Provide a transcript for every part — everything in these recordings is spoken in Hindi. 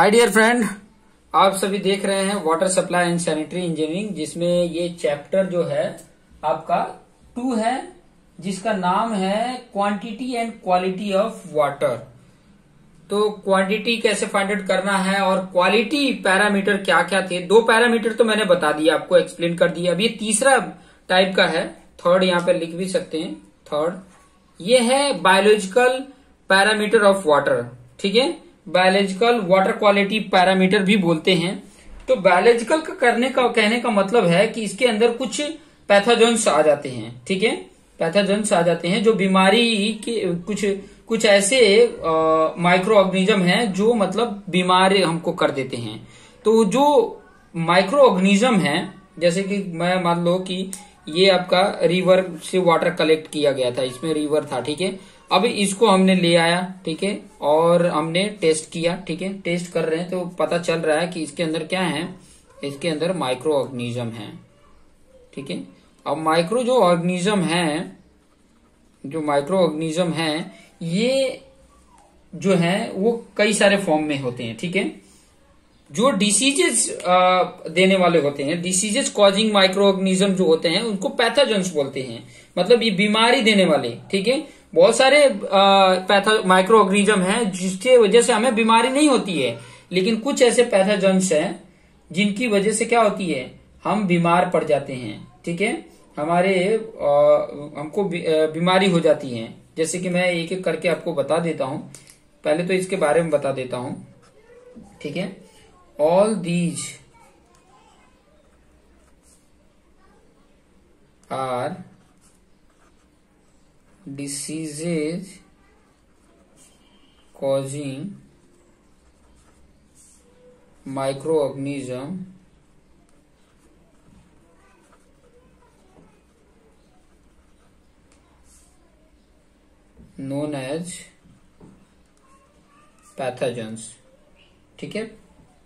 हाय डियर फ्रेंड, आप सभी देख रहे हैं water supply and sanitary engineering, जिसमें ये चैप्टर जो है आपका 2 है, जिसका नाम है quantity and quality of water. तो क्वांटिटी कैसे फाइंड आउट करना है और क्वालिटी पैरामीटर क्या क्या थे। 2 पैरामीटर तो मैंने बता दिया, आपको एक्सप्लेन कर दिया। अब ये तीसरा टाइप का है, थर्ड यहाँ पे लिख भी सकते हैं। थर्ड ये है बायोलॉजिकल पैरामीटर ऑफ वाटर, ठीक है। बायोलॉजिकल वाटर क्वालिटी पैरामीटर भी बोलते हैं। तो बायोलॉजिकल का कहने का मतलब है कि इसके अंदर कुछ पैथोजेंस आ जाते हैं, ठीक है। पैथोजेंस आ जाते हैं जो बीमारी के कुछ ऐसे माइक्रो ऑर्गेनिज्म हैं जो मतलब बीमार हमको कर देते हैं। तो जो माइक्रो ऑर्गेनिज्म है, जैसे कि मैं मान लो कि ये आपका रिवर से वाटर कलेक्ट किया गया था, इसमें रिवर था, ठीक है। अब इसको हमने ले आया, ठीक है, और हमने टेस्ट किया, ठीक है। टेस्ट कर रहे हैं तो पता चल रहा है कि इसके अंदर क्या है, इसके अंदर माइक्रो ऑर्गेनिज्म है, ठीक है। अब माइक्रो जो माइक्रो ऑर्गेनिज्म है ये जो है वो कई सारे फॉर्म में होते हैं, ठीक है। जो डिसीजेस देने वाले होते हैं, डिसीजेस कॉजिंग माइक्रो ऑर्गेनिज्म जो होते हैं उनको पैथोजेंस बोलते हैं, मतलब ये बीमारी देने वाले, ठीक है। बहुत सारे माइक्रो ऑर्गेनिज्म हैं जिसके वजह से हमें बीमारी नहीं होती है, लेकिन कुछ ऐसे पैथोजेंस हैं जिनकी वजह से क्या होती है, हम बीमार पड़ जाते हैं, ठीक है। हमको बीमारी हो जाती है। जैसे कि मैं एक एक करके आपको बता देता हूं। पहले तो इसके बारे में बता देता हूं, ठीक है। All these are diseases causing microorganism known as pathogens, ठीक है।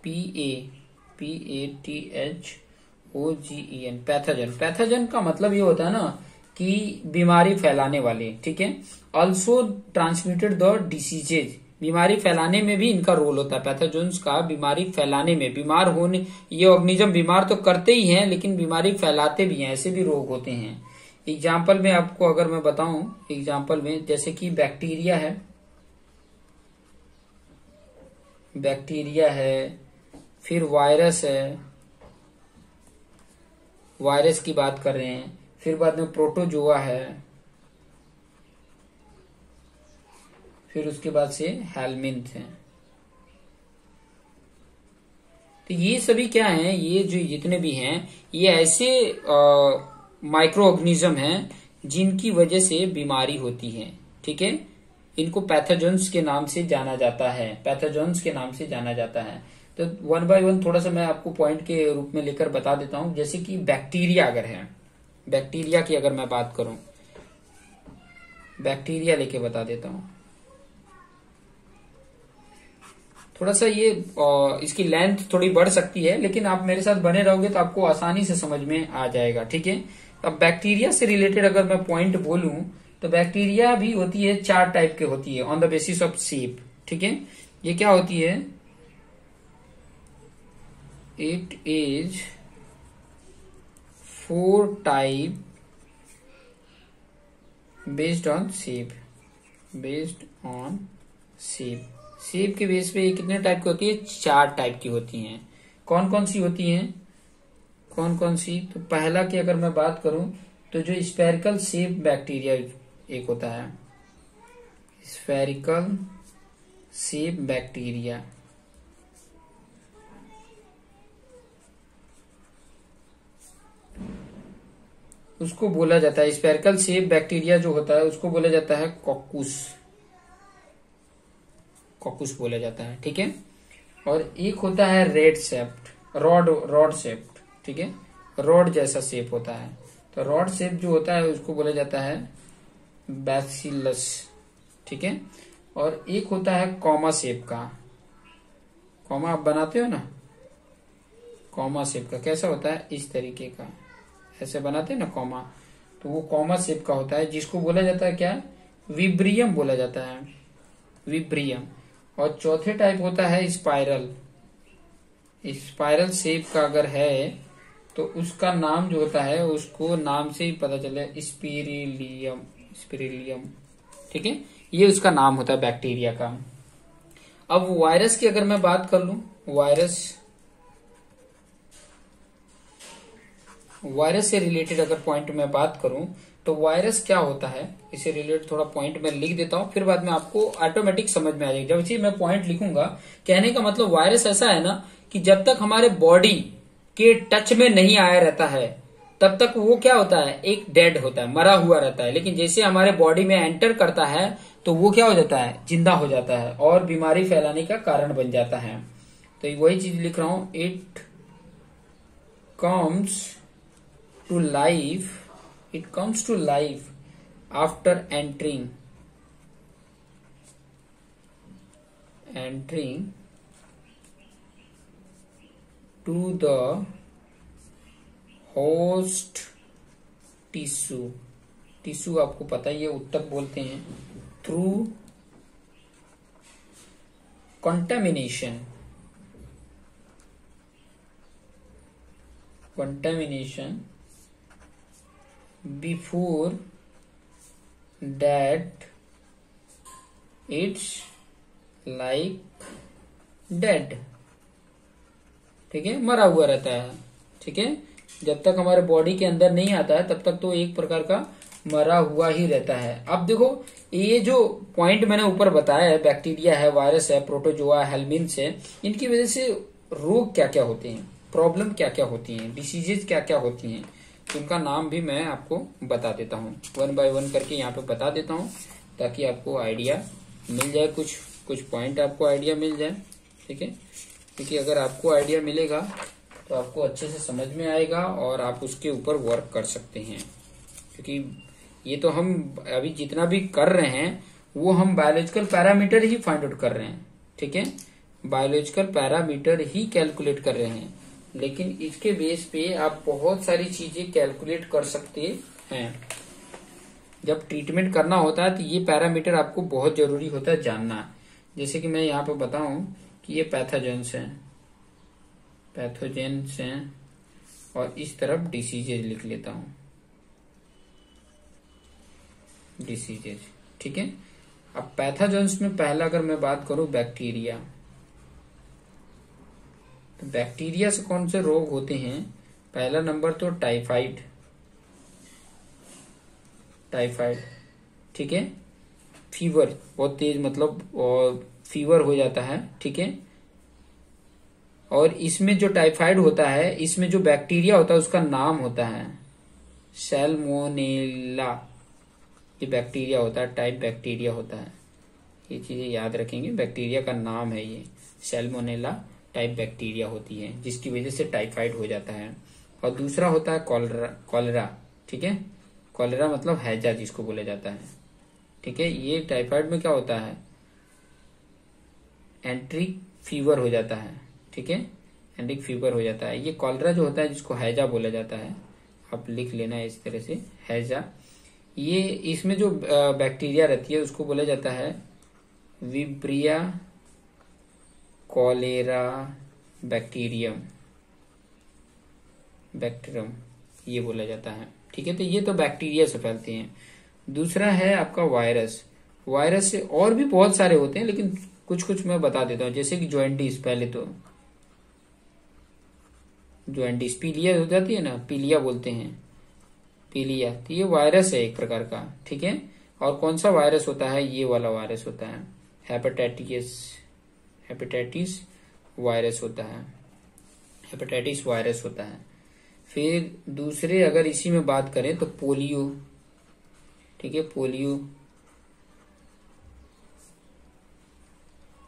PATHOGEN pathogen. पैथोजन का मतलब ये होता है ना कि बीमारी फैलाने वाले, ठीक है। ऑल्सो ट्रांसमिटेड द डिसीजेज, बीमारी फैलाने में भी इनका रोल होता है पैथोजेंस का, बीमारी फैलाने में। बीमार होने, ये ऑर्गेनिज्म बीमार तो करते ही हैं लेकिन बीमारी फैलाते भी हैं, ऐसे भी रोग होते हैं। एग्जाम्पल में आपको अगर मैं बताऊं, एग्जाम्पल में जैसे कि बैक्टीरिया है, फिर वायरस है, वायरस की बात कर रहे हैं, फिर बाद में प्रोटोजोआ है, फिर उसके बाद से हेलमिंथ है। तो ये सभी क्या हैं, ये जो जितने भी हैं ये ऐसे माइक्रो ऑर्गेनिज्म हैं जिनकी वजह से बीमारी होती है, ठीक है। इनको पैथोजेंस के नाम से जाना जाता है, पैथोजेंस के नाम से जाना जाता है। तो 1 by 1 थोड़ा सा मैं आपको पॉइंट के रूप में लेकर बता देता हूं। जैसे कि बैक्टीरिया अगर है, बैक्टीरिया की अगर मैं बात करूं, बैक्टीरिया लेके बता देता हूं। थोड़ा सा ये इसकी लेंथ थोड़ी बढ़ सकती है, लेकिन आप मेरे साथ बने रहोगे तो आपको आसानी से समझ में आ जाएगा, ठीक है। अब बैक्टीरिया से रिलेटेड अगर मैं पॉइंट बोलूं तो बैक्टीरिया भी होती है 4 टाइप के होती है on the basis of shape, ठीक है। ये क्या होती है, it is 4 type based on shape, shape के बेस पे ये कितने टाइप की होती है, 4 टाइप की होती हैं। कौन कौन सी होती हैं, कौन कौन सी, तो पहला की अगर मैं बात करूं तो जो स्फेरिकल शेप बैक्टीरिया एक होता है, स्फेरिकल शेप बैक्टीरिया, उसको बोला जाता है, स्फेरिकल शेप बैक्टीरिया जो होता है उसको बोला जाता है कॉकुस बोला जाता है, ठीक है। और एक होता है रेड शेप्ड, रॉड शेप्ड, ठीक है, रॉड जैसा शेप होता है। तो रॉड शेप जो होता है उसको बोला जाता है बैसिलस, ठीक है। और एक होता है कॉमा शेप का, कॉमा आप बनाते हो ना, कॉमा शेप का कैसा होता है, इस तरीके का, ऐसे बनाते हैं ना कॉमा, तो वो कॉमा शेप का होता है, जिसको बोला जाता है क्या, विब्रियम बोला जाता है, विब्रियम। और चौथे टाइप होता है स्पाइरल, स्पाइरल शेप का अगर है तो उसका नाम जो होता है उसको नाम से ही पता चले, स्पिरिलियम। स्पिरिलियम, ठीक है, ये उसका नाम होता है बैक्टीरिया का। अब वायरस की अगर मैं बात कर लूं, वायरस से रिलेटेड अगर पॉइंट में बात करूं तो वायरस क्या होता है, इसे रिलेटेड थोड़ा पॉइंट मैं लिख देता हूं, फिर बाद में आपको ऑटोमेटिक समझ में आ जाएगा। जब मैं पॉइंट लिखूंगा, कहने का मतलब वायरस ऐसा है ना कि जब तक हमारे बॉडी के टच में नहीं आया रहता है तब तक वो क्या होता है, एक डेड होता है, मरा हुआ रहता है। लेकिन जैसे हमारे बॉडी में एंटर करता है तो वो क्या हो जाता है, जिंदा हो जाता है और बीमारी फैलाने का कारण बन जाता है। तो वही चीज लिख रहा हूं, it comes to life after entering to the host tissue आपको पता ही है, उत्तक बोलते हैं, through contamination before that it's like dead, ठीक है, मरा हुआ रहता है। ठीक है, जब तक हमारे बॉडी के अंदर नहीं आता है तब तक तो एक प्रकार का मरा हुआ ही रहता है। अब देखो, ये जो पॉइंट मैंने ऊपर बताया है, बैक्टीरिया है, वायरस है, प्रोटोजोआ, हेलमिन्थ्स है, इनकी वजह से रोग क्या क्या होते हैं, प्रॉब्लम क्या क्या होती हैं, डिसीजेज क्या क्या होती हैं, तो उनका नाम भी मैं आपको बता देता हूँ, 1 बाय 1 करके यहाँ पे बता देता हूँ, ताकि आपको आइडिया मिल जाए, कुछ पॉइंट आपको आइडिया मिल जाए। ठीक है, क्योंकि अगर आपको आइडिया मिलेगा तो आपको अच्छे से समझ में आएगा और आप उसके ऊपर वर्क कर सकते हैं। क्योंकि ये तो हम अभी जितना भी कर रहे हैं वो हम बायोलॉजिकल पैरामीटर ही फाइंड आउट कर रहे हैं। ठीक है, बायोलॉजिकल पैरामीटर ही कैलकुलेट कर रहे हैं, लेकिन इसके बेस पे आप बहुत सारी चीजें कैलकुलेट कर सकते हैं। जब ट्रीटमेंट करना होता है तो ये पैरामीटर आपको बहुत जरूरी होता है जानना। जैसे कि मैं यहाँ पे बताऊं कि ये पैथोजेंस हैं और इस तरफ डिसीजेज लिख लेता हूं, डिसीजेज। ठीक है, अब पैथोजेंस में पहला अगर मैं बात करूं बैक्टीरिया, तो बैक्टीरिया से कौन से रोग होते हैं, पहला नंबर तो टाइफाइड। ठीक है, फीवर, बहुत तेज मतलब और फीवर हो जाता है। ठीक है, और इसमें जो टाइफाइड होता है, इसमें जो बैक्टीरिया होता है उसका नाम होता है सैल्मोनेला। ये बैक्टीरिया होता है, टाइप बैक्टीरिया होता है, ये चीजें याद रखेंगे, बैक्टीरिया का नाम है ये सैल्मोनेला टाइप बैक्टीरिया होती है, जिसकी वजह से टाइफाइड हो जाता है। और दूसरा होता है कॉलरा। ठीक है, कॉलरा मतलब हैजा जिसको बोला जाता है। ठीक है, ये टाइफाइड में क्या होता है, एंट्रिक फीवर हो जाता है। ठीक है, एंट्रिक फीवर हो जाता है। ये कॉलरा जो होता है जिसको हैजा बोला जाता है, आप लिख लेना है इस तरह से, हैजा। ये इसमें जो बैक्टीरिया रहती है उसको बोला जाता है विब्रिया कॉलेरा बैक्टीरियम, ये बोला जाता है। ठीक है, तो ये तो बैक्टीरिया से फैलते हैं। दूसरा है आपका वायरस से और भी बहुत सारे होते हैं, लेकिन कुछ मैं बता देता हूं, जैसे कि जॉइंटिस, पहले तो जॉइंटिस, पीलिया हो जाती है ना, पीलिया बोलते हैं, पीलिया, तो ये वायरस है एक प्रकार का। ठीक है, और कौन सा वायरस होता है, ये वाला वायरस होता है हेपेटाइटिस वायरस होता है। फिर दूसरे अगर इसी में बात करें तो पोलियो। ठीक है, पोलियो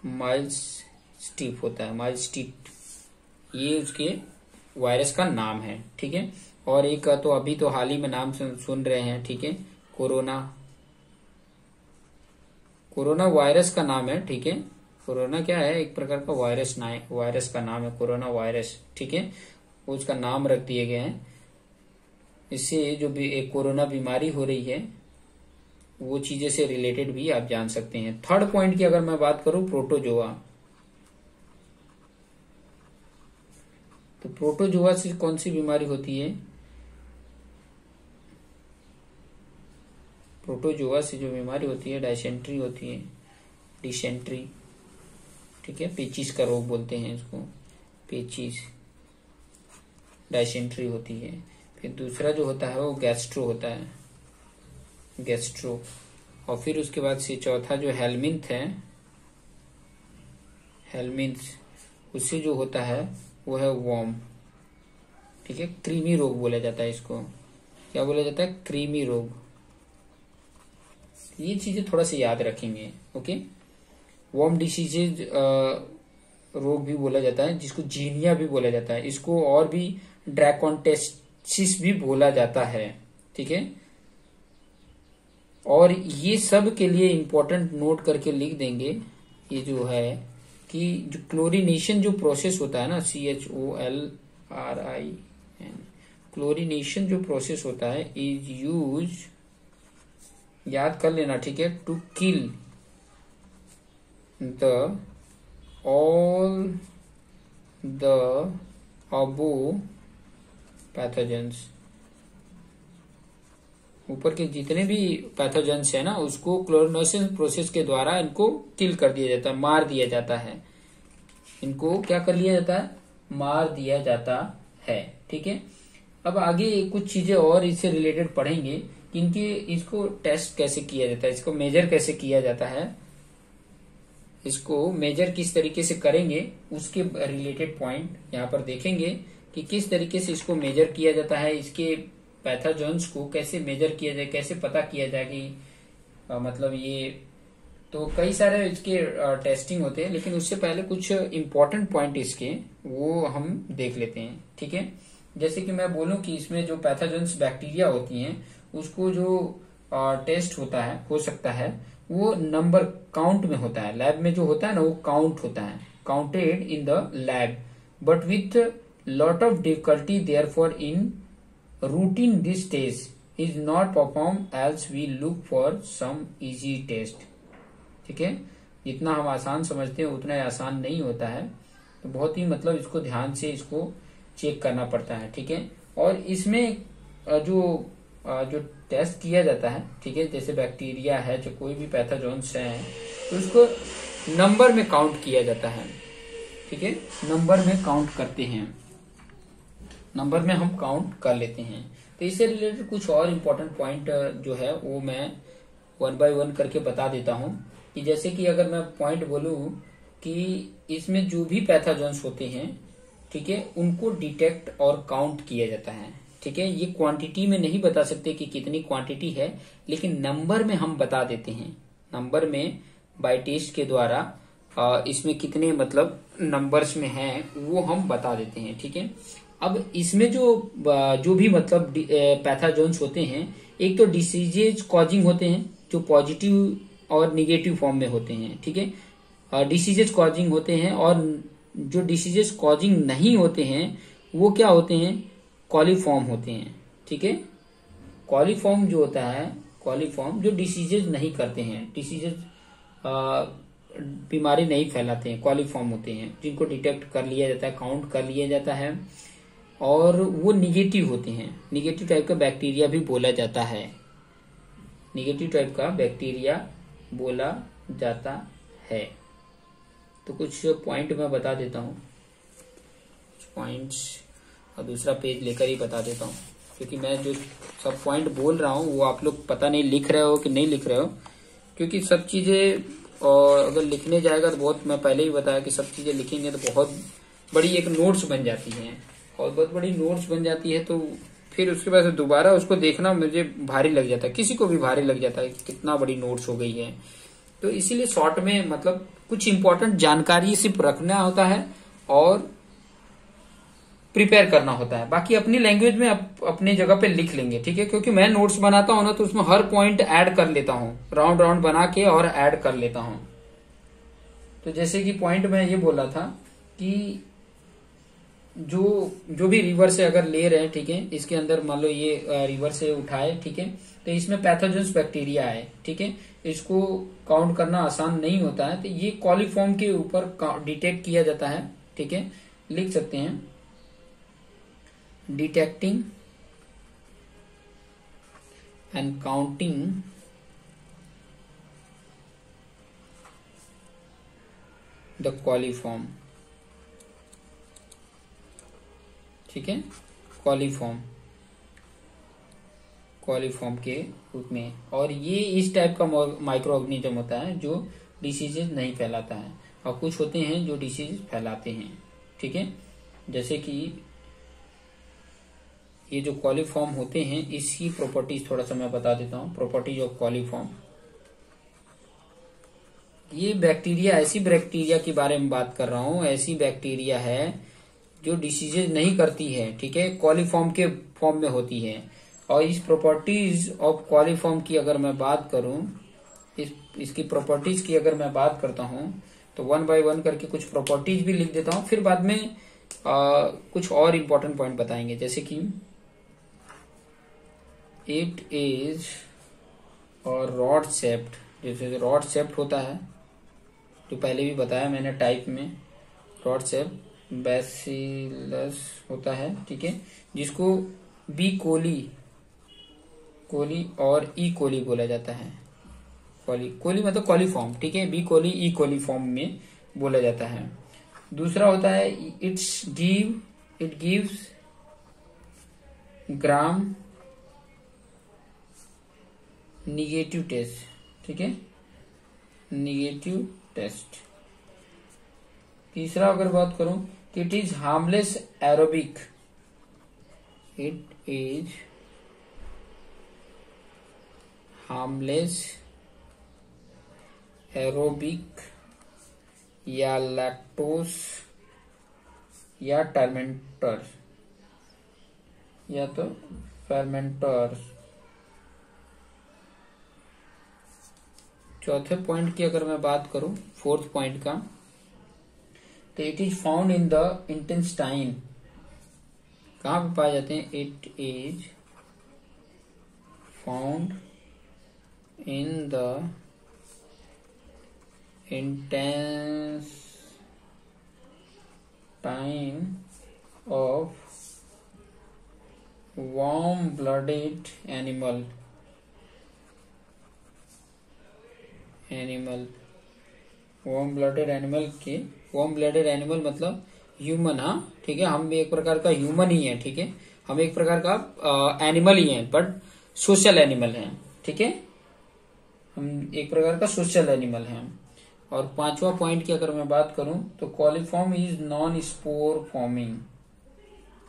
माइल्ड होता है, माइल्ड, ये उसके वायरस का नाम है। ठीक है, और एक तो अभी तो हाल ही में नाम सुन रहे हैं, ठीक है, कोरोना वायरस का नाम है। ठीक है, कोरोना क्या है, एक प्रकार का वायरस का नाम है कोरोना वायरस। ठीक है, उसका नाम रख दिए गए हैं, इससे जो भी एक कोरोना बीमारी हो रही है वो चीजें से रिलेटेड भी आप जान सकते हैं। थर्ड पॉइंट की अगर मैं बात करूं, प्रोटोजोआ तो प्रोटोजोआ से कौन सी बीमारी होती है? प्रोटोजोआ से जो बीमारी होती है डायसेंट्री होती है, डिसेंट्री, ठीक है। पेचिस का रोग बोलते हैं इसको, पेचिस, डायसेंट्री होती है। फिर दूसरा जो होता है वो गैस्ट्रो होता है, गैस्ट्रो। और फिर उसके बाद से चौथा जो हेलमिंथ है, हेलमिंथ, उससे जो होता है वो है वॉर्म, ठीक है। क्रीमी रोग बोला जाता है इसको, क्या बोला जाता है? क्रीमी रोग। ये चीजें थोड़ा सा याद रखेंगे, ओके। वॉर्म डिसीजेज रोग भी बोला जाता है, जिसको जीनिया भी बोला जाता है, इसको और भी ड्रैकोंटेसिस भी बोला जाता है, ठीक है। और ये सब के लिए इंपॉर्टेंट नोट करके लिख देंगे, ये जो है कि जो क्लोरीनेशन जो प्रोसेस होता है ना, CHOLRIN, क्लोरीनेशन जो प्रोसेस होता है इज यूज, याद कर लेना, ठीक है, to kill the all the above pathogens. ऊपर के जितने भी पैथोजेंस है ना, उसको क्लोरीनेशन प्रोसेस के द्वारा इनको किल कर दिया जाता है, मार दिया जाता है। इनको क्या कर लिया जाता है? मार दिया जाता है, ठीक है। अब आगे कुछ चीजें और इससे रिलेटेड पढ़ेंगे कि इनके इसको टेस्ट कैसे किया जाता है, इसको मेजर कैसे किया जाता है, इसको मेजर किस तरीके से करेंगे, उसके रिलेटेड पॉइंट यहाँ पर देखेंगे कि किस तरीके से इसको मेजर किया जाता है, इसके पैथोजेंस को कैसे मेजर किया जाए, कैसे पता किया जाए कि मतलब ये, तो कई सारे इसके टेस्टिंग होते हैं। लेकिन उससे पहले कुछ इंपॉर्टेंट पॉइंट इसके वो हम देख लेते हैं, ठीक है। जैसे कि मैं बोलूं कि इसमें जो पैथोजेंस बैक्टीरिया होती हैं, उसको जो टेस्ट होता है, हो सकता है वो नंबर काउंट में होता है। लैब में जो होता है ना, वो काउंट होता है, counted in the lab, but with lot of difficulty therefore in routine this test is not perform else we look for some easy test, ठीक है। जितना हम आसान समझते हैं उतना आसान नहीं होता है, तो बहुत ही मतलब इसको ध्यान से इसको चेक करना पड़ता है, ठीक है। और इसमें जो टेस्ट किया जाता है, ठीक है, जैसे बैक्टीरिया है, जो कोई भी पैथोजेंस है, तो उसको नंबर में काउंट किया जाता है, ठीक है। नंबर में काउंट करते हैं, नंबर में हम काउंट कर लेते हैं। तो इससे रिलेटेड कुछ और इम्पोर्टेंट पॉइंट जो है वो मैं 1 बाय 1 करके बता देता हूं कि जैसे कि अगर मैं पॉइंट बोलूं कि इसमें जो भी पैथोजेंस होते हैं, ठीक है, उनको डिटेक्ट और काउंट किया जाता है, ठीक है। ये क्वांटिटी में नहीं बता सकते कि कितनी क्वांटिटी है, लेकिन नंबर में हम बता देते हैं। नंबर में बाय टेस्ट के द्वारा इसमें कितने मतलब नंबर्स में है वो हम बता देते हैं, ठीक है। अब इसमें जो भी मतलब पैथोजेंस होते हैं, एक तो डिसीजेज कॉजिंग होते हैं जो पॉजिटिव और निगेटिव फॉर्म में होते हैं, ठीक है। डिसीजेज कॉजिंग होते हैं, और जो डिसीजेज कॉजिंग नहीं होते हैं वो क्या होते हैं? कॉलीफॉर्म होते हैं, ठीक है। कॉलीफॉर्म जो होता है, कॉलीफॉर्म जो डिसीजेज नहीं करते हैं, डिसीजेज बीमारी नहीं फैलाते हैं, कॉलीफॉर्म होते हैं, जिनको डिटेक्ट कर लिया जाता है, काउंट कर लिया जाता है, और वो निगेटिव होते हैं। निगेटिव टाइप का बैक्टीरिया भी बोला जाता है, निगेटिव टाइप का बैक्टीरिया बोला जाता है। तो कुछ पॉइंट मैं बता देता हूँ, कुछ पॉइंट्स, और दूसरा पेज लेकर ही बता देता हूँ, क्योंकि मैं जो सब पॉइंट बोल रहा हूँ वो आप लोग पता नहीं लिख रहे हो कि नहीं लिख रहे हो, क्योंकि सब चीजें और अगर लिखने जाएगा तो बहुत, मैं पहले ही बताया कि सब चीजें लिखेंगे तो बहुत बड़ी एक नोट्स बन जाती है, और बहुत बड़ी नोट्स बन जाती है, तो फिर उसके बाद दोबारा उसको देखना मुझे भारी लग जाता है, किसी को भी भारी लग जाता है कितना बड़ी नोट्स हो गई है। तो इसीलिए शॉर्ट में मतलब कुछ इंपॉर्टेंट जानकारी सिर्फ रखना होता है और प्रिपेयर करना होता है, बाकी अपनी लैंग्वेज में अपने जगह पे लिख लेंगे, ठीक है। क्योंकि मैं नोट्स बनाता हूं ना, तो उसमें हर पॉइंट ऐड कर लेता हूं, राउंड राउंड बना के और ऐड कर लेता हूं। तो जैसे कि पॉइंट मैं ये बोला था कि जो भी रिवर से अगर ले रहे हैं, ठीक है, इसके अंदर मान लो ये रिवर से उठाए, ठीक है, तो इसमें पैथोजेंस बैक्टीरिया है, ठीक है, इसको काउंट करना आसान नहीं होता है, तो ये कॉलीफॉर्म के ऊपर डिटेक्ट किया जाता है, ठीक है, लिख सकते हैं detecting and counting the coliform. ठीक है, कॉलीफॉर्म के रूप में। और ये इस टाइप का माइक्रो ऑर्गेनिज्म होता है जो डिसीजेज नहीं फैलाता है, और कुछ होते हैं जो डिसीज फैलाते हैं। ठीक है, जैसे कि ये जो कॉलीफॉर्म होते हैं इसकी प्रॉपर्टीज थोड़ा सा मैं बता देता हूँ। प्रॉपर्टीज ऑफ कॉलीफॉर्म, ये बैक्टीरिया, ऐसी बैक्टीरिया के बारे में बात कर रहा हूँ, ऐसी बैक्टीरिया है जो डिसीजेज नहीं करती है। ठीक है, कॉलीफॉर्म के फॉर्म में होती है। और इस प्रॉपर्टीज ऑफ कॉलीफॉर्म की अगर मैं बात करूं, इसकी प्रॉपर्टीज की अगर मैं बात करता हूं, तो 1 बाय 1 करके कुछ प्रॉपर्टीज भी लिख देता हूं, फिर बाद में कुछ और इम्पोर्टेंट पॉइंट बताएंगे। जैसे कि इट इज और रॉड शेप्ड, जैसे रॉड शेप्ड होता है, जो पहले भी बताया मैंने टाइप में, रॉड शेप्ड बैसिलस होता है। ठीक है, जिसको बी कोली और ई कोली बोला जाता है। कोली मतलब कॉलीफॉर्म। ठीक है, बी कोली ई कोलीफॉर्म में बोला जाता है। दूसरा होता है it gives gram negative test. ठीक है, निगेटिव टेस्ट। तीसरा अगर बात करूं कि it is harmless aerobic, it is harmless aerobic या लैक्टोस या टर्मेंटर्स या तो फर्मेंटर्स। चौथे पॉइंट की अगर मैं बात करूं, फोर्थ पॉइंट का, तो it is found in the intestine. कहां पे पाए जाते हैं? It is found in the intestine of warm-blooded animal warm-blooded animal के warm-blooded animal मतलब ह्यूमन। हाँ, ठीक है, हम भी एक प्रकार का ह्यूमन ही है। ठीक है, हम एक प्रकार का एनिमल ही हैं, बट सोशल एनिमल हैं। ठीक है, हम एक प्रकार का सोशल एनिमल हैं। और पांचवा पॉइंट की अगर मैं बात करूं, तो coliform is non spore forming.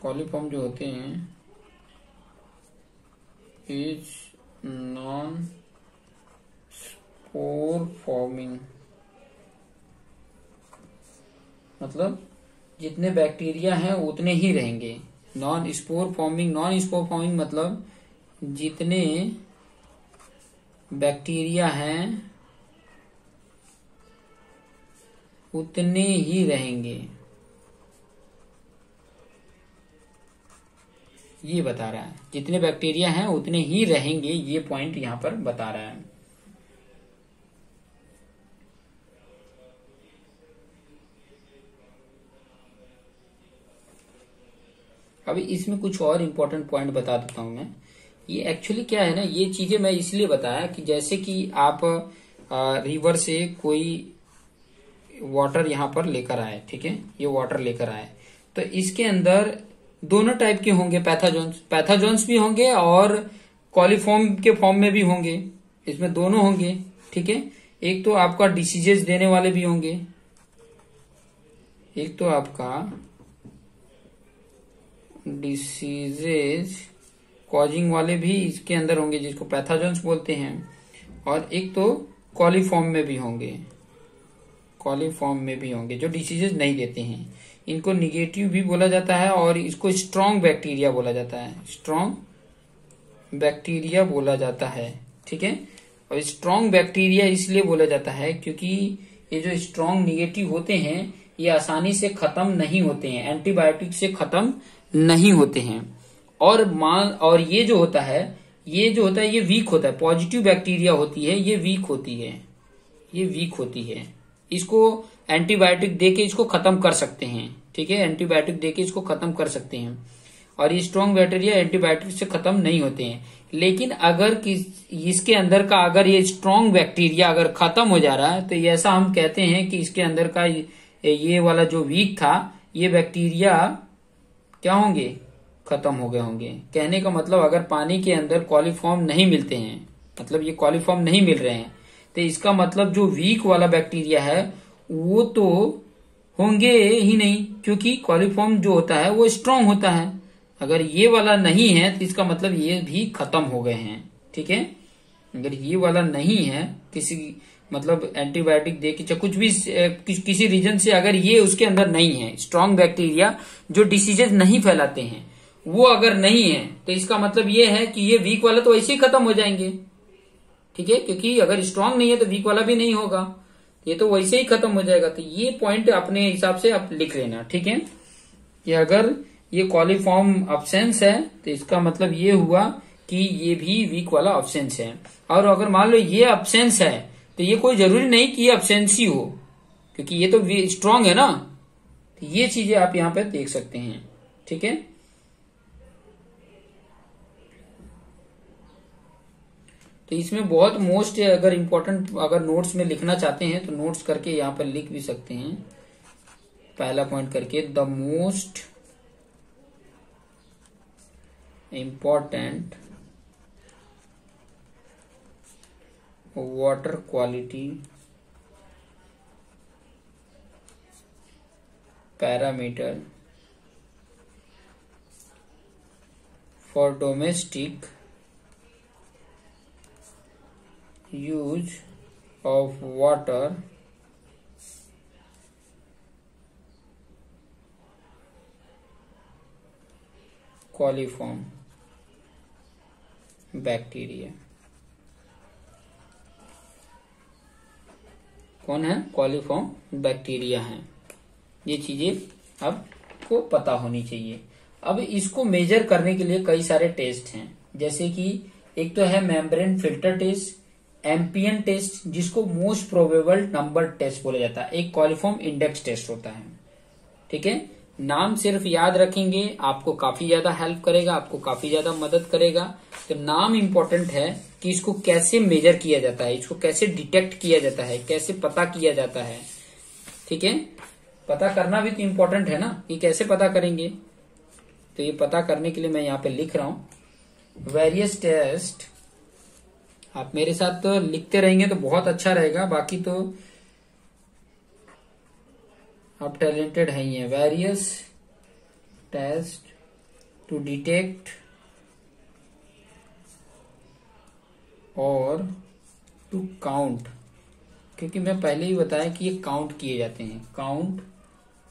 Coliform जो होते हैं इज नॉन स्पोर फॉर्मिंग, मतलब जितने बैक्टीरिया हैं उतने ही रहेंगे। नॉन स्पोर फॉर्मिंग मतलब जितने बैक्टीरिया हैं उतने ही रहेंगे, ये बता रहा है। जितने बैक्टीरिया हैं उतने ही रहेंगे, ये पॉइंट यहां पर बता रहा है। अभी इसमें कुछ और इम्पोर्टेंट पॉइंट बता देता हूं मैं। ये एक्चुअली क्या है ना, ये चीजें मैं इसलिए बताया कि जैसे कि आप रिवर से कोई वाटर यहाँ पर लेकर आए। ठीक है, ये वाटर लेकर आए, तो इसके अंदर दोनों टाइप के होंगे पैथोजोन्स भी होंगे और कॉलीफॉर्म के फॉर्म में भी होंगे। इसमें दोनों होंगे। ठीक है, एक तो आपका डिसीजेस देने वाले भी होंगे, एक तो आपका डिसीजेज कॉजिंग वाले भी इसके अंदर होंगे, जिसको पैथोजोन्स बोलते हैं। और एक तो कॉलीफॉर्म में भी होंगे जो डिसीजेज नहीं देते हैं। इनको निगेटिव भी बोला जाता है और इसको स्ट्रॉन्ग बैक्टीरिया बोला जाता है। ठीक है, और स्ट्रॉन्ग बैक्टीरिया इसलिए बोला जाता है क्योंकि ये जो स्ट्रॉन्ग निगेटिव होते हैं ये आसानी से खत्म नहीं होते हैं, एंटीबायोटिक से खत्म नहीं होते हैं। और ये जो होता है ये वीक होता है। पॉजिटिव बैक्टीरिया होती है, ये वीक होती है। इसको एंटीबायोटिक देके इसको खत्म कर सकते हैं। ठीक है, एंटीबायोटिक देके इसको खत्म कर सकते हैं। और ये स्ट्रॉन्ग बैक्टीरिया एंटीबायोटिक से खत्म नहीं होते हैं। लेकिन अगर इसके अंदर का अगर ये स्ट्रॉन्ग बैक्टीरिया अगर खत्म हो जा रहा है तो ये ऐसा हम कहते हैं कि इसके अंदर का ये वाला जो वीक था ये बैक्टीरिया क्या होंगे, खत्म हो गए होंगे। कहने का मतलब अगर पानी के अंदर कॉलीफॉर्म नहीं मिलते हैं, मतलब ये कॉलीफॉर्म नहीं मिल रहे हैं, तो इसका मतलब जो वीक वाला बैक्टीरिया है वो तो होंगे ही नहीं, क्योंकि कॉलीफॉर्म जो होता है वो स्ट्रांग होता है। अगर ये वाला नहीं है तो इसका मतलब ये भी खत्म हो गए हैं। ठीक है, अगर ये वाला नहीं है किसी मतलब एंटीबायोटिक दे के चाहे कुछ भी किसी रीजन से अगर ये उसके अंदर नहीं है, स्ट्रांग बैक्टीरिया जो डिसीजेज नहीं फैलाते हैं वो अगर नहीं है, तो इसका मतलब ये है कि ये वीक वाला तो ऐसे ही खत्म हो जाएंगे। ठीक है, क्योंकि अगर स्ट्रांग नहीं है तो वीक वाला भी नहीं होगा, ये तो वैसे ही खत्म हो जाएगा। तो ये पॉइंट अपने हिसाब से आप लिख लेना। ठीक है, कि अगर ये कॉलीफॉर्म अब्सेंस है तो इसका मतलब ये हुआ कि ये भी वीक वाला अब्सेंस है। और अगर मान लो ये अब्सेंस है तो ये कोई जरूरी नहीं कि ये अब्सेंस ही हो, क्योंकि ये तो स्ट्रांग है ना। तो ये चीजें आप यहाँ पे देख सकते हैं। ठीक है, तो इसमें बहुत मोस्ट अगर इम्पोर्टेंट अगर नोट्स में लिखना चाहते हैं तो नोट्स करके यहाँ पर लिख भी सकते हैं। पहला पॉइंट करके the most important water quality parameter for domestic use of water coliform bacteria. कौन है? कॉलीफॉर्म बैक्टीरिया है। ये चीजें आपको पता होनी चाहिए। अब इसको मेजर करने के लिए कई सारे टेस्ट हैं, जैसे कि एक तो है मेम्ब्रेन फिल्टर टेस्ट, एम्पियन टेस्ट, जिसको मोस्ट प्रोबेबल नंबर टेस्ट बोला जाता है, एक कॉलीफॉर्म इंडेक्स टेस्ट होता है। ठीक है, नाम सिर्फ याद रखेंगे आपको काफी ज्यादा हेल्प करेगा, आपको काफी ज्यादा मदद करेगा। तो नाम इंपॉर्टेंट है कि इसको कैसे मेजर किया जाता है, इसको कैसे डिटेक्ट किया जाता है, कैसे पता किया जाता है। ठीक है, पता करना भी तो इम्पोर्टेंट है ना, कि कैसे पता करेंगे। तो ये पता करने के लिए मैं यहाँ पे लिख रहा हूं वेरियस टेस्ट। आप मेरे साथ तो लिखते रहेंगे तो बहुत अच्छा रहेगा, बाकी तो आप टैलेंटेड है ही हैं। वेरियस टेस्ट टू डिटेक्ट और टू काउंट, क्योंकि मैं पहले ही बताया कि ये काउंट किए जाते हैं। Count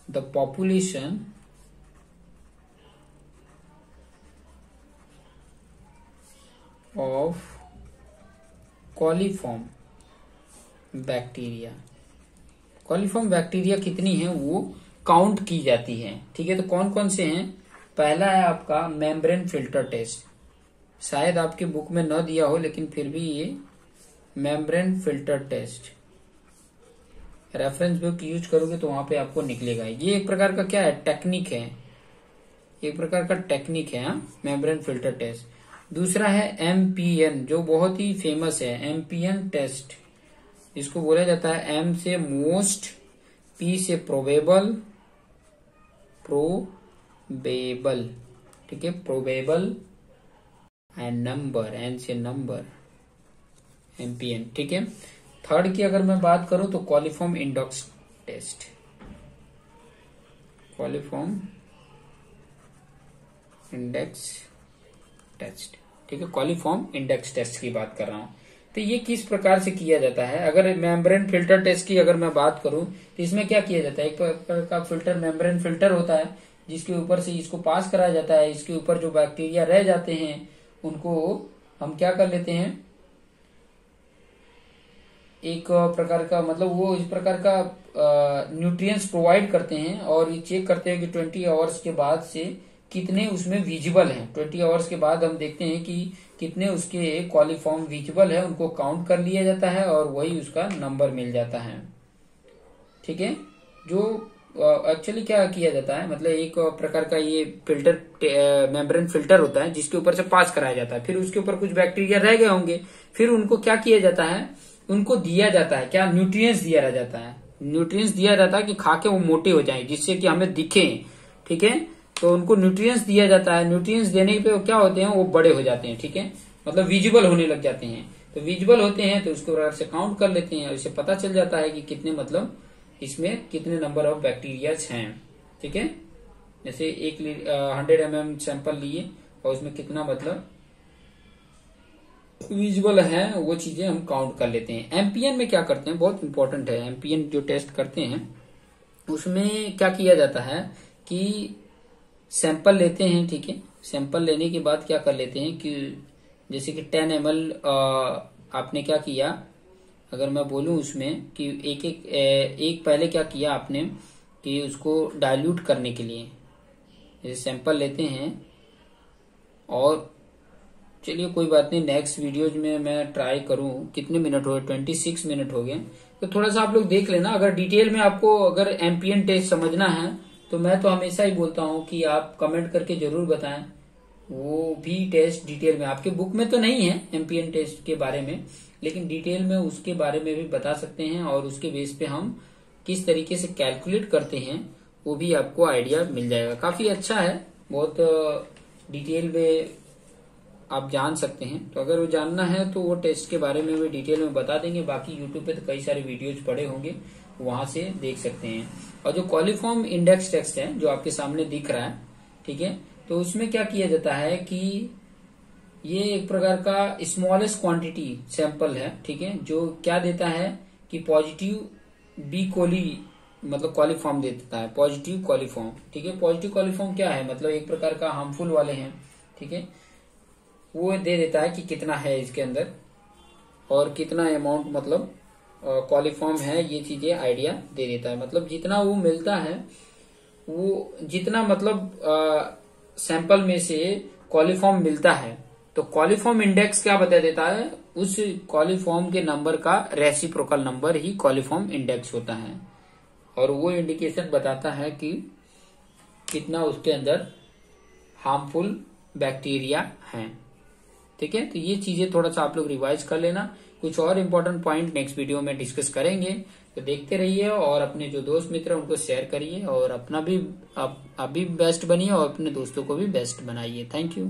the population of coliform bacteria. Coliform bacteria कितनी है वो काउंट की जाती है। ठीक है, तो कौन कौन से हैं? पहला है आपका मेम्ब्रेन फिल्टर टेस्ट, शायद आपके बुक में न दिया हो लेकिन फिर भी ये membrane filter test reference book use करोगे तो वहां पे आपको निकलेगा। ये एक प्रकार का क्या है? टेक्निक है, एक प्रकार का टेक्निक है मेम्ब्रेन फिल्टर टेस्ट। दूसरा है एमपीएन, जो बहुत ही फेमस है, एमपीएन टेस्ट, इसको बोला जाता है एम से मोस्ट, पी से प्रोबेबल, ठीक है, प्रोबेबल एंड नंबर, एन से नंबर, एमपीएन। ठीक है, थर्ड की अगर मैं बात करूं तो coliform index test, coliform index test. ठीक है, कॉलीफॉर्म इंडेक्स टेस्ट की बात कर रहा हूं। तो ये किस प्रकार से किया जाता है? अगर मेम्ब्रेन फिल्टर टेस्ट की अगर मैं बात करूं तो इसमें क्या किया जाता है? एक प्रकार का फिल्टर मेम्ब्रेन फिल्टर होता है जिसके ऊपर से इसको पास कराया जाता है। इसके ऊपर जो बैक्टीरिया रह जाते हैं उनको हम क्या कर लेते हैं, एक प्रकार का मतलब वो इस प्रकार का न्यूट्रिएंट्स प्रोवाइड करते हैं और ये चेक करते हैं कि 20 आवर्स के बाद से कितने उसमें विजिबल हैं। 20 आवर्स के बाद हम देखते हैं कि कितने उसके कॉलीफॉर्म विजिबल है, उनको काउंट कर लिया जाता है और वही उसका नंबर मिल जाता है। ठीक है, जो एक्चुअली क्या किया जाता है, मतलब एक प्रकार का ये फिल्टर मेम्ब्रेन फिल्टर होता है जिसके ऊपर से पास कराया जाता है। फिर उसके ऊपर कुछ बैक्टीरिया रह गए होंगे, फिर उनको क्या किया जाता है, उनको दिया जाता है क्या, न्यूट्रिएंट्स दिया जाता है। न्यूट्रिएंट्स दिया जाता है कि खा के वो मोटे हो जाए, जिससे कि हमें दिखे, ठीक है। तो उनको न्यूट्रिएंट्स दिया जाता है। न्यूट्रिएंट्स देने पे क्या होते हैं, वो बड़े हो जाते हैं, ठीक है, मतलब विजिबल होने लग जाते हैं। तो विजिबल होते हैं तो उसके प्रकार से काउंट कर लेते हैं, इससे पता चल जाता है कि कितने, मतलब इसमें कितने नंबर ऑफ बैक्टीरियाज हैं, ठीक है। जैसे 100 mm सैंपल लिए और उसमें कितना मतलब विजुअल है, वो चीजें हम काउंट कर लेते हैं। एमपीएन में क्या करते हैं, बहुत इंपॉर्टेंट है, एमपीएन जो टेस्ट करते हैं उसमें क्या किया जाता है कि सैंपल लेते हैं, ठीक है। सैंपल लेने के बाद क्या कर लेते हैं कि जैसे कि 10 ml आपने क्या किया, अगर मैं बोलूं उसमें कि एक पहले क्या किया आपने कि उसको डाइल्यूट करने के लिए जैसे सैंपल लेते हैं, और चलिए कोई बात नहीं, नेक्स्ट वीडियोज में मैं ट्राई करूं। कितने मिनट हो गए, 26 मिनट हो गए, तो थोड़ा सा आप लोग देख लेना। अगर डिटेल में आपको अगर एमपीएन टेस्ट समझना है तो मैं तो हमेशा ही बोलता हूं कि आप कमेंट करके जरूर बताएं, वो भी टेस्ट डिटेल में आपके बुक में तो नहीं है एमपीएन टेस्ट के बारे में, लेकिन डिटेल में उसके बारे में भी बता सकते हैं, और उसके बेस पे हम किस तरीके से कैलकुलेट करते हैं वो भी आपको आइडिया मिल जाएगा। काफी अच्छा है, बहुत डिटेल में आप जान सकते हैं। तो अगर वो जानना है तो वो टेस्ट के बारे में भी डिटेल में बता देंगे। बाकी यूट्यूब पे तो कई सारे वीडियोज पड़े होंगे, वहां से देख सकते हैं। और जो कॉलीफॉर्म इंडेक्स टेस्ट है जो आपके सामने दिख रहा है, ठीक है, तो उसमें क्या किया जाता है कि ये एक प्रकार का स्मॉलेस्ट क्वांटिटी सैंपल है, ठीक है, जो क्या देता है कि पॉजिटिव बी कोली मतलब कॉलीफॉर्म देता है, पॉजिटिव कॉलीफॉर्म, ठीक है। पॉजिटिव कॉलीफॉर्म क्या है, मतलब एक प्रकार का हार्मफुल वाले हैं, ठीक है, वो दे देता है कि कितना है इसके अंदर और कितना अमाउंट मतलब कॉलीफॉर्म है, ये चीजें आइडिया दे देता है। मतलब जितना वो मिलता है, वो जितना मतलब सैंपल में से कॉलीफॉर्म मिलता है, तो कॉलीफॉर्म इंडेक्स क्या बता देता है, उस कॉलीफॉर्म के नंबर का रेसिप्रोकल नंबर ही कॉलीफॉर्म इंडेक्स होता है, और वो इंडिकेशन बताता है कि कितना उसके अंदर हार्मफुल बैक्टीरिया हैं, ठीक है। तो ये चीजें थोड़ा सा आप लोग रिवाइज कर लेना। कुछ और इम्पोर्टेंट पॉइंट नेक्स्ट वीडियो में डिस्कस करेंगे, तो देखते रहिए और अपने जो दोस्त मित्र हैं उनको शेयर करिए, और अपना भी आप भी बेस्ट बनिए और अपने दोस्तों को भी बेस्ट बनाइए। Thank you.